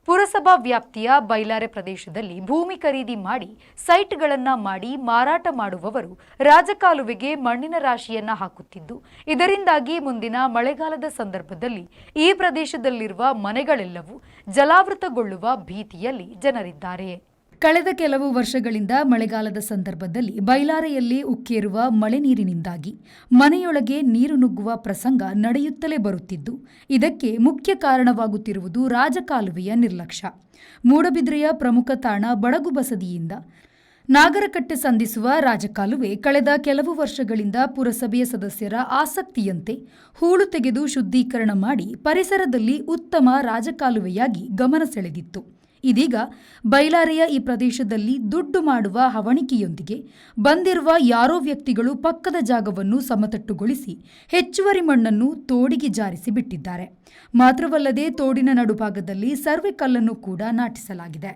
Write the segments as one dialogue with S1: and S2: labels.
S1: ಪುರಸಭಾ ವ್ಯಾಪ್ತಿಯ ಬೈಲಾರೆ ಪ್ರದೇಶದಲ್ಲಿ ಭೂಮಿ ಖರೀದಿ ಮಾಡಿ ಸೈಟ್ಗಳನ್ನು ಮಾಡಿ ಮಾರಾಟ ಮಾಡುವವರು ರಾಜಕಾಲುವೆಗೆ ಮಣ್ಣಿನ ರಾಶಿಯನ್ನ ಹಾಕುತ್ತಿದ್ದು, ಇದರಿಂದಾಗಿ ಮುಂದಿನ ಮಳೆಗಾಲದ ಸಂದರ್ಭದಲ್ಲಿ ಈ ಪ್ರದೇಶದಲ್ಲಿರುವ ಮನೆಗಳೆಲ್ಲವೂ ಜಲಾವೃತಗೊಳ್ಳುವ ಭೀತಿಯಲ್ಲಿ ಜನರಿದ್ದಾರೆ. ಕಳೆದ ಕೆಲವು ವರ್ಷಗಳಿಂದ ಮಳೆಗಾಲದ ಸಂದರ್ಭದಲ್ಲಿ ಬೈಲಾರೆಯಲ್ಲಿ ಉಕ್ಕೇರುವ ಮಳೆ ನೀರಿನಿಂದಾಗಿ ಮನೆಯೊಳಗೆ ನೀರು ನುಗ್ಗುವ ಪ್ರಸಂಗ ನಡೆಯುತ್ತಲೇ ಬರುತ್ತಿದ್ದು, ಇದಕ್ಕೆ ಮುಖ್ಯ ಕಾರಣವಾಗುತ್ತಿರುವುದು ರಾಜಕಾಲುವೆಯ ನಿರ್ಲಕ್ಷ್ಯ. ಮೂಡಬಿದ್ರೆಯ ಪ್ರಮುಖ ತಾಣ ಬಡಗು ಬಸದಿಯಿಂದ ನಾಗರಕಟ್ಟೆ ಸಂಧಿಸುವ ರಾಜಕಾಲುವೆ ಕಳೆದ ಕೆಲವು ವರ್ಷಗಳಿಂದ ಪುರಸಭೆಯ ಸದಸ್ಯರ ಆಸಕ್ತಿಯಂತೆ ಹೂಳು ತೆಗೆದು ಶುದ್ಧೀಕರಣ ಮಾಡಿ ಪರಿಸರದಲ್ಲಿ ಉತ್ತಮ ರಾಜಕಾಲುವೆಯಾಗಿ ಗಮನ ಸೆಳೆದಿತ್ತು. ಇದೀಗ ಬೈಲಾರೆಯ ಈ ಪ್ರದೇಶದಲ್ಲಿ ದುಡ್ಡು ಮಾಡುವ ಹವಣಿಕೆಯೊಂದಿಗೆ ಬಂದಿರುವ ಯಾರೋ ವ್ಯಕ್ತಿಗಳು ಪಕ್ಕದ ಜಾಗವನ್ನು ಸಮತಟ್ಟುಗೊಳಿಸಿ ಹೆಚ್ಚುವರಿ ಮಣ್ಣನ್ನು ತೋಡಿಗೆ ಜಾರಿಸಿ ಬಿಟ್ಟಿದ್ದಾರೆ. ಮಾತ್ರವಲ್ಲದೆ ತೋಡಿನ ನಡುಭಾಗದಲ್ಲಿ ಸರ್ವೆ ಕಲ್ಲನ್ನು ಕೂಡ ನಾಟಿಸಲಾಗಿದೆ.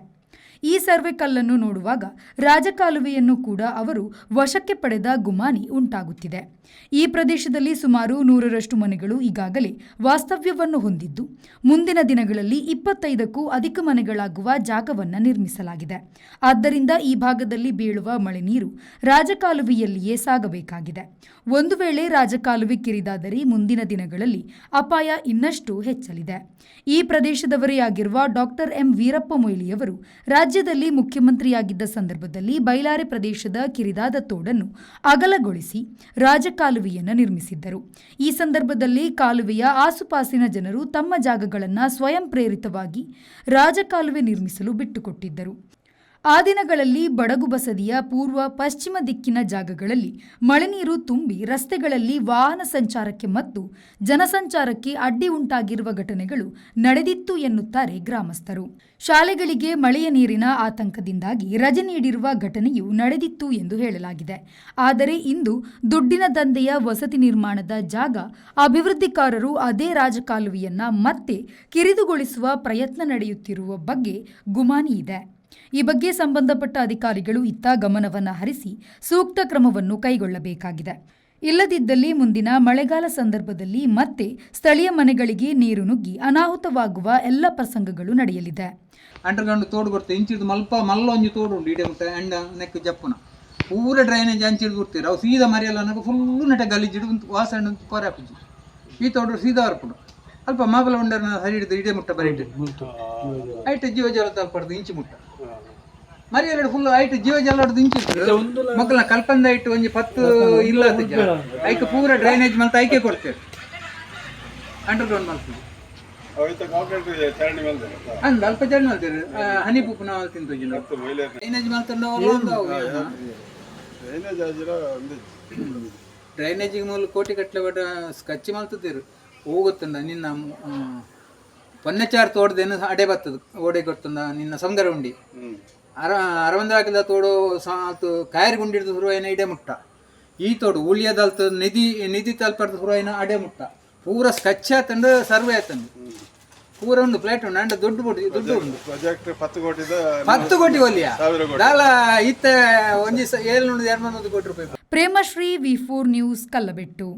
S1: ಈ ಸರ್ವೆ ಕಲ್ಲನ್ನು ನೋಡುವಾಗ ರಾಜಕಾಲುವೆಯನ್ನು ಕೂಡ ಅವರು ವಶಕ್ಕೆ ಪಡೆದ ಗುಮಾನಿ ಉಂಟಾಗುತ್ತಿದೆ. ಈ ಪ್ರದೇಶದಲ್ಲಿ ಸುಮಾರು 100ರಷ್ಟು ಮನೆಗಳು ಈಗಾಗಲೇ ವಾಸ್ತವ್ಯವನ್ನು ಹೊಂದಿದ್ದು, ಮುಂದಿನ ದಿನಗಳಲ್ಲಿ 25ಕ್ಕೂ ಅಧಿಕ ಮನೆಗಳಾಗುವ ಜಾಗವನ್ನು ನಿರ್ಮಿಸಲಾಗಿದೆ. ಆದ್ದರಿಂದ ಈ ಭಾಗದಲ್ಲಿ ಬೀಳುವ ಮಳೆ ನೀರು ರಾಜಕಾಲುವೆಯಲ್ಲಿಯೇ ಸಾಗಬೇಕಾಗಿದೆ. ಒಂದು ವೇಳೆ ರಾಜಕಾಲುವೆ ಕಿರಿದಾದರೆ ಮುಂದಿನ ದಿನಗಳಲ್ಲಿ ಅಪಾಯ ಇನ್ನಷ್ಟು ಹೆಚ್ಚಲಿದೆ. ಈ ಪ್ರದೇಶದವರೇ ಆಗಿರುವ ಡಾಕ್ಟರ್ ಎಂ ವೀರಪ್ಪ ಮೊಯ್ಲಿಯವರು ರಾಜ್ಯದಲ್ಲಿ ಮುಖ್ಯಮಂತ್ರಿಯಾಗಿದ್ದ ಸಂದರ್ಭದಲ್ಲಿ ಬೈಲಾರೆ ಪ್ರದೇಶದ ಕಿರಿದಾದ ತೋಡನ್ನು ಅಗಲಗೊಳಿಸಿ ರಾಜಕಾಲುವೆಯನ್ನು ನಿರ್ಮಿಸಿದ್ದರು. ಈ ಸಂದರ್ಭದಲ್ಲಿ ಕಾಲುವೆಯ ಆಸುಪಾಸಿನ ಜನರು ತಮ್ಮ ಜಾಗಗಳನ್ನು ಸ್ವಯಂ ಪ್ರೇರಿತವಾಗಿ ರಾಜಕಾಲುವೆ ನಿರ್ಮಿಸಲು ಬಿಟ್ಟುಕೊಟ್ಟಿದ್ದರು. ಆ ದಿನಗಳಲ್ಲಿ ಬಡಗು ಬಸದಿಯ ಪೂರ್ವ ಪಶ್ಚಿಮ ದಿಕ್ಕಿನ ಜಾಗಗಳಲ್ಲಿ ಮಳೆ ನೀರು ತುಂಬಿ ರಸ್ತೆಗಳಲ್ಲಿ ವಾಹನ ಸಂಚಾರಕ್ಕೆ ಮತ್ತು ಜನಸಂಚಾರಕ್ಕೆ ಅಡ್ಡಿ ಉಂಟಾಗಿರುವ ಘಟನೆಗಳು ನಡೆದಿತ್ತು ಎನ್ನುತ್ತಾರೆ ಗ್ರಾಮಸ್ಥರು. ಶಾಲೆಗಳಿಗೆ ಮಳೆಯ ನೀರಿನ ಆತಂಕದಿಂದಾಗಿ ರಜೆ ನೀಡಿರುವ ಘಟನೆಯೂ ನಡೆದಿತ್ತು ಎಂದು ಹೇಳಲಾಗಿದೆ. ಆದರೆ ಇಂದು ದುಡ್ಡಿನ ದಂಧೆಯ ವಸತಿ ನಿರ್ಮಾಣದ ಜಾಗ ಅಭಿವೃದ್ಧಿಕಾರರು ಅದೇ ರಾಜಕಾಲುವೆಯನ್ನ ಮತ್ತೆ ಕಿರಿದುಗೊಳಿಸುವ ಪ್ರಯತ್ನ ನಡೆಯುತ್ತಿರುವ ಬಗ್ಗೆ ಗುಮಾನಿ ಇದೆ. ಈ ಬಗ್ಗೆ ಸಂಬಂಧಪಟ್ಟ ಅಧಿಕಾರಿಗಳು ಇತ್ತ ಗಮನವನ್ನು ಹರಿಸಿ ಸೂಕ್ತ ಕ್ರಮವನ್ನು ಕೈಗೊಳ್ಳಬೇಕಾಗಿದೆ. ಇಲ್ಲದಿದ್ದಲ್ಲಿ ಮುಂದಿನ ಮಳೆಗಾಲ ಸಂದರ್ಭದಲ್ಲಿ ಮತ್ತೆ ಸ್ಥಳೀಯ ಮನೆಗಳಿಗೆ ನೀರು ನುಗ್ಗಿ ಅನಾಹುತವಾಗುವ ಎಲ್ಲ ಪ್ರಸಂಗಗಳು ನಡೆಯಲಿದೆ.
S2: ಅಂಡರ್ಗ್ರೌಂಡ್ ತೋಡು ಕೊಡ್ತೇವೆ ಇಂಚಿದು ಮಲ್ಲ ಒಂಜಿ ತೋಡು ಉಂಟು ಇಡೆ ಮುಟ್ಟ ಅಂಡ ನೆಕ್ ಜಪ್ಪುನ ಪೂರ ಡ್ರೈನೇಜ್ ಅಂಚಿಡ್ ಕೊಡ್ತೀರಿ ಅವು ಸೀದಾ ಮರಿಯಲ್ಲ ನನಗೆ ಫುಲ್ಲು ನೆಟ ಗಲೀಜಿಡು ವಾಸಣ್ಣ ಪೋರ ಹಾಕುಜಿ ಈ ತೋಡು ಸೀದಾ ಹೊರಪುಡು ಅಲ್ಪ ಮಾಬಲ ಉಂಡರ್ನ ಹರಿ ಹಿಡಿದು ಇಡೆ ಮುಟ್ಟ ಬರೀಟು ಐಟ್ ಜೀವ ಜಲ ತಲ್ಪಡ್ದು ಇಂಚು ಮುಟ್ಟ ಮರಿಯಲ್ಲ ಫುಲ್ ಐಟ್ ಜೀವ ಜಲ ಹೊಡೆದು ಇಂಚಿತ್ತು ಮಕ್ಕಳನ್ನ ಕಲ್ಪಂದ ಇಟ್ಟು ಒಂಜಿ 10 ಇಲ್ಲ ಐಕೆ ಪೂರ ಡ್ರೈನೇಜ್ ಮಲ್ತ ಐಕೆ ಕೊಡ್ತೇವೆ ಅಂಡರ್ಗ್ರೌಂಡ್ ಮಲ್ತೀವಿ ಅಂದ ಅಲ್ಪ ಜನ ಮಲ್ತೀರಿ ಹನಿ ಪೂಪು ನಾವು ತಿಂತು ಡ್ರೈನೇಜ್ ಮಲ್ತಂಡ ಡ್ರೈನೇಜಿಗೆ ಮೂಲ ಕೋಟಿ ಕಟ್ಲೆ ಬಡ ಸ್ಕಚ್ಚಿ ಮಲ್ತಿರು ಹೋಗುತ್ತಂದ ನಿನ್ನ ಪೊನ್ನೆಚಾರು ತೋಡ್ದೇನು ಅಡೆ ಬರ್ತದ ಓಡೆ ಕೊಡ್ತಂದ ನಿನ್ನ ಸಂಗರ ಉಂಡಿ ಅರವಂದಾಕಿದ ತೋಡು ಕಾಯರ್ ಗುಂಡಿಡ್ದು ಹುರುವಾಯಿನ ಇಡೆ ಮುಟ್ಟ ಈ ತೋಡು ಉಳಿಯದಲ್ತ ನಿಧಿ ತಲ್ಪಡ್ದು ಹುರುವಾಯಿನ ಅಡೆ ಮುಟ್ಟ ಪೂರ ಸ್ಕಚ್ ಆತಂಡು ಸರ್ವೆ ಆತಂಡು ಪೂರ ಉಂಡು ಪ್ಲೇಟ್ ಉಂಡು ಅಂಡ ದುಡ್ಡು ಉಂಡು
S3: ಪ್ರಾಜೆಕ್ಟ್
S2: 10 ಕೋಟಿ ಒಲಿಯ ದಾಲ ಇತ್ತ ಒಂಜಿ 700-800 ಕೋಟಿ ರೂಪಾಯಿ.
S1: Premashree V4 news Kallabettu.